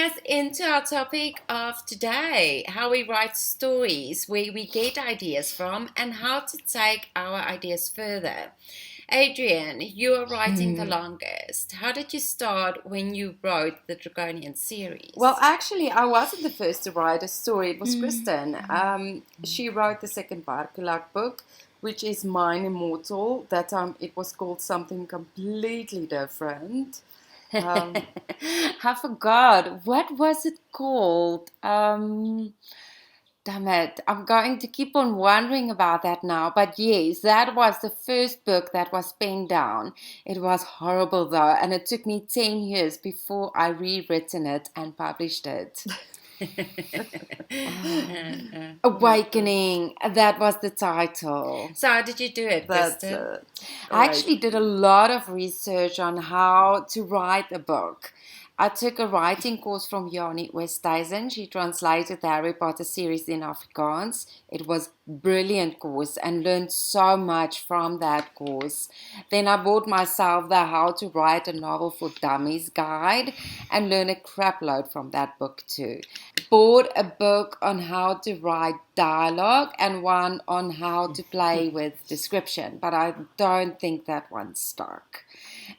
us into our topic of today, how we write stories, where we get ideas from, and how to take our ideas further. Adrian, you are writing the longest. How did you start when you wrote the Draconian Well, series? actually, I wasn't the first to write a story. It was Kristen. She wrote the second Barkulak book, which is Mine Immortal. That time it was called something completely different. Um, I forgot. What was it called? Damn it. I'm going to keep on wondering about that now. But yes, that was the first book that was penned down. It was horrible though, and it took me 10 years before I rewritten it and published it. Awakening, that was the title. So, how did you do it, that's Kristen? it. Oh, I actually did a lot of research on how to write a book. I took a writing course from Jani Westhuizen. She translated the Harry Potter series in Afrikaans. It was a brilliant course and learned so much from that course. Then I bought myself the How to Write a Novel for Dummies guide and learned a crapload from that book too. Bought a book on how to write dialogue and one on how to play with description, but I don't think that one stuck.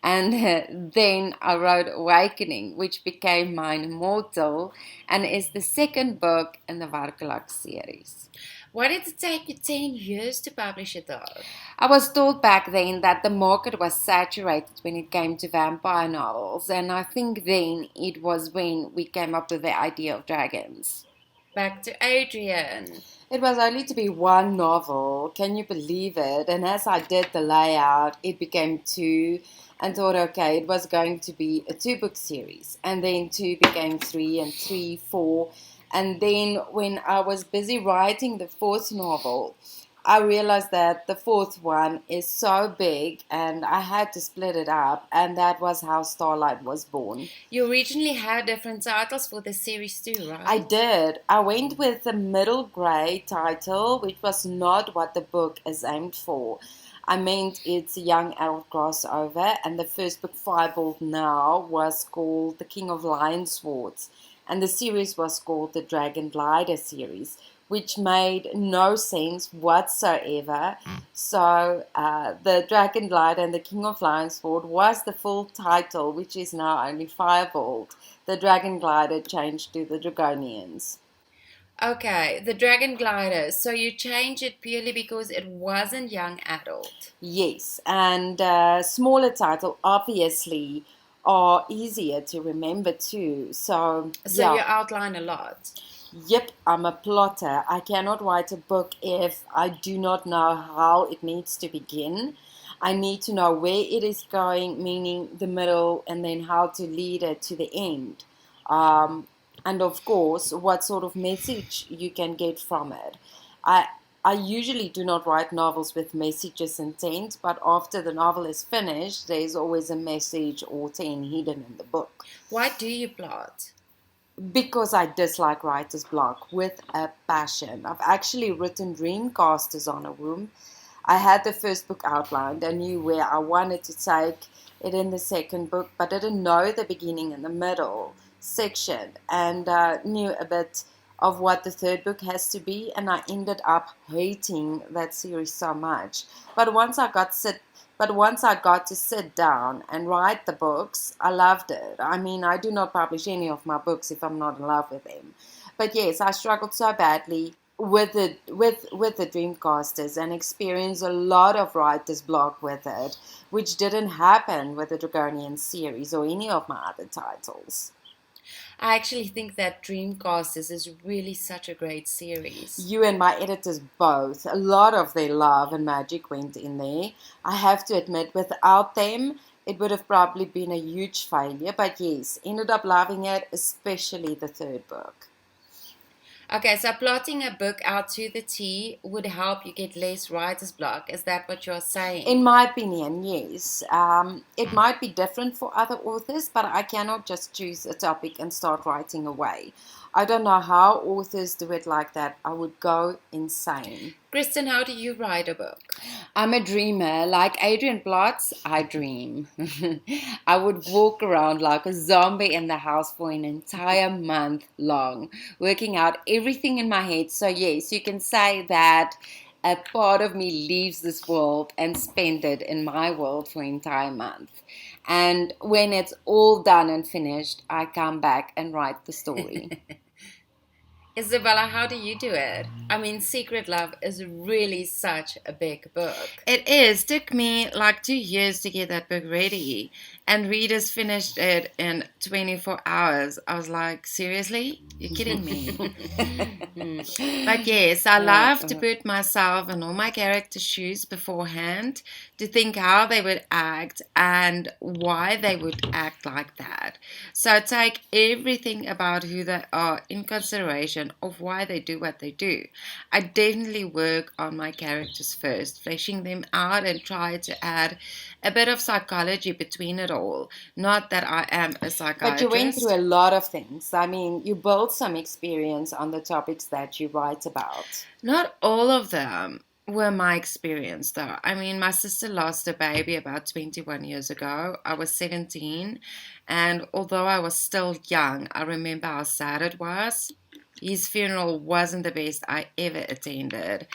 And then I wrote Awakening, which became Mine Immortal and is the second book in the Varkelak series. Why did it take you 10 years to publish it though? I was told back then that the market was saturated when it came to vampire novels, and I think then it was when we came up with the idea of dragons. Back to Adrian. It was only to be one novel, can you believe it? And as I did the layout, it became two, and thought, okay, it was going to be a two-book series. And then two became three, and three, four. And then when I was busy writing the fourth novel, I realized that the fourth one is so big and I had to split it up, and that was how Starlight was born. You originally had different titles for the series too, right? I did. I went with the middle grade title, which was not what the book is aimed for. I meant it's a young adult crossover, and the first book, Firebolt Now, was called The King of Lion Swords, and the series was called the Dragon Glider series, which made no sense whatsoever. So the Dragon Glider and the King of Lion Sword was the full title, which is now only Firebolt. The Dragon Glider changed to the Dragonians. Okay, the Dragon Glider. So you changed it purely because it wasn't young adult. Yes, and smaller title obviously are easier to remember too. So So you yeah, outline a lot. yep, I'm a plotter. I cannot write a book if I do not know how it needs to begin. I need to know where it is going, meaning the middle, and then how to lead it to the end. Um, and of course, what sort of message you can get from it. I I usually do not write novels with messages intent, but after the novel is finished, there is always a message or 10 hidden in the book. Why do you plot? Because I dislike writer's block with a passion. I've actually written Dreamcasters on a room. I had the first book outlined. I knew where I wanted to take it in the second book, but didn't know the beginning and the middle section, and knew a bit of what the third book has to be, and I ended up hating that series so much. But once I got sit but once I got to sit down and write the books, I loved it. I mean, I do not publish any of my books if I'm not in love with them. But yes, I struggled so badly with the Dreamcasters and experienced a lot of writer's block with it, which didn't happen with the Dragonian series or any of my other titles. I actually think that Dreamcasters is really such a great series. You and my editors both, a lot of their love and magic went in there. I have to admit, without them, it would have probably been a huge failure. But yes, ended up loving it, especially the third book. Okay, so plotting a book out to the T would help you get less writer's block. Is that what you're saying? In my opinion, yes. It might be different for other authors, but I cannot just choose a topic and start writing away. I don't know how authors do it like that. I would go insane. Kristen, how do you write a book? I'm a dreamer. Like Adrian Blotz, I dream. I would walk around like a zombie in the house for an entire month long, working out everything in my head. So, yes, you can say that a part of me leaves this world and spend it in my world for an entire month. And when it's all done and finished, I come back and write the story. Isabella, how do you do it? I mean, Secret Love is really such a big book. It is. Took me like 2 years to get that book ready, and readers finished it in 24 hours. I was like, seriously? You're kidding me. But yes, I love to put myself in all my characters' shoes beforehand, to think how they would act and why they would act like that. So take everything about who they are in consideration of why they do what they do. I definitely work on my characters first, fleshing them out and try to add a bit of psychology between it all. Not that I am a psychiatrist. But you went through a lot of things. I mean, you built some experience on the topics that you write about. Not all of them were my experience, though. I mean, my sister lost a baby about 21 years ago. I was 17, and although I was still young, I remember how sad it was. His funeral wasn't the best I ever attended.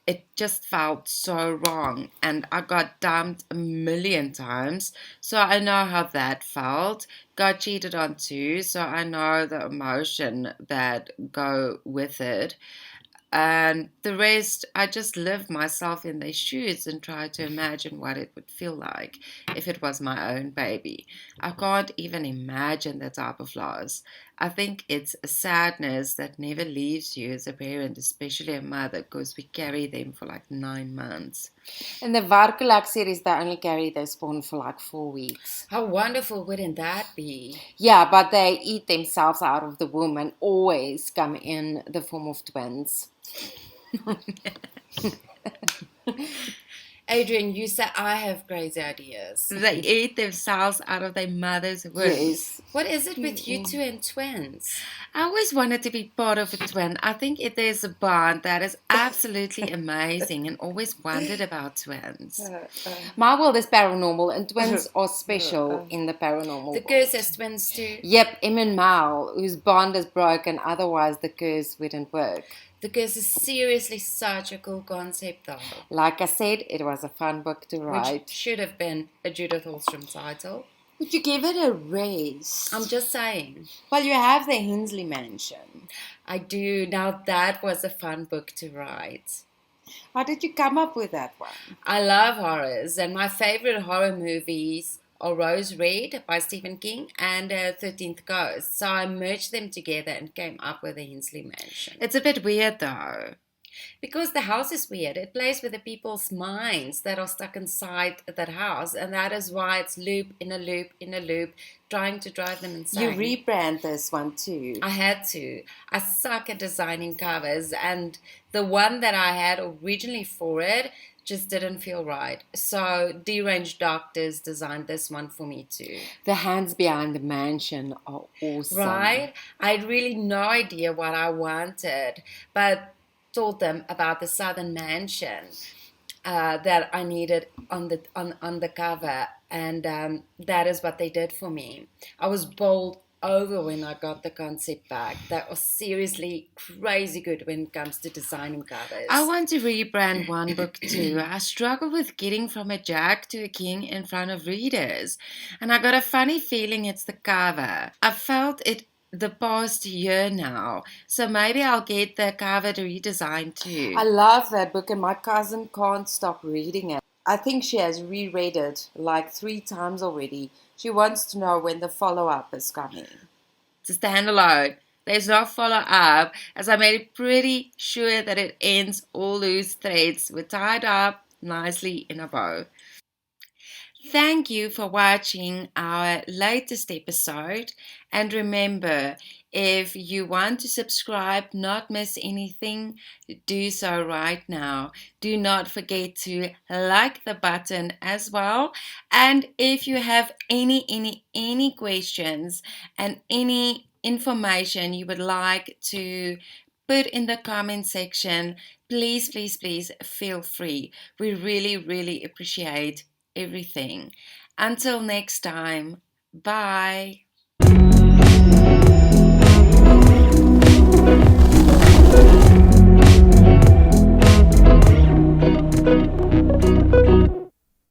It just felt so wrong, and I got dumped a million times, so I know how that felt. Got cheated on too, so I know the emotion that go with it. And the rest, I just lived myself in their shoes and tried to imagine what it would feel like if it was my own baby. I can't even imagine the type of loss. I think it's a sadness that never leaves you as a parent, especially a mother, because we carry them for like 9 months. In the Varkulak series, they only carry their spawn for like 4 weeks. How wonderful wouldn't that be? Yeah, but they eat themselves out of the womb and always come in the form of twins. Adrian, you said I have crazy ideas. They eat themselves out of their mother's womb. Yes. What is it with you two and twins? I always wanted to be part of a twin. I think there's a bond that is absolutely amazing, and always wondered about twins. My world is paranormal, and twins are special in the paranormal world. The curse has twins too? Yep, Em and Mal, whose bond is broken, otherwise the curse wouldn't work. The curse is seriously such a cool concept, though. Like I said, it was a fun book to write. Which should have been a Judith Hallstrom title. Would you give it a rest? I'm just saying. Well, you have the Hensley Mansion. I do. Now that was a fun book to write. How did you come up with that one? I love horrors, and my favorite horror movies are Rose Red by Stephen King and 13th Ghost. So I merged them together and came up with the Hensley Mansion. It's a bit weird though. Because the house is weird. It plays with the people's minds that are stuck inside that house. And that is why it's loop in a loop in a loop, trying to drive them insane. You rebrand this one too. I had to. I suck at designing covers. And the one that I had originally for it just didn't feel right. So Deranged Doctors designed this one for me too. The hands behind the mansion are awesome. Right? I had really no idea what I wanted, but told them about the Southern Mansion that I needed on the cover, and that is what they did for me. I was bowled over when I got the concept back. That was seriously crazy good when it comes to designing covers. I want to rebrand one book too. I struggle with getting from a jack to a king in front of readers, and I got a funny feeling it's the cover. I felt it the past year now, so maybe I'll get the cover redesigned too. I love that book, and my cousin can't stop reading it. I think she has reread it like 3 times already. She wants to know when the follow-up is coming. It's a standalone. There's no follow-up, as I made it pretty sure that it ends all loose threads were tied up nicely in a bow. Thank you for watching our latest episode, and remember, if you want to subscribe, not miss anything, do so right now. Do not forget to like the button as well, and if you have any questions and any information you would like to put in the comment section, please, please, please feel free. We really, really appreciate everything. Until next time, bye.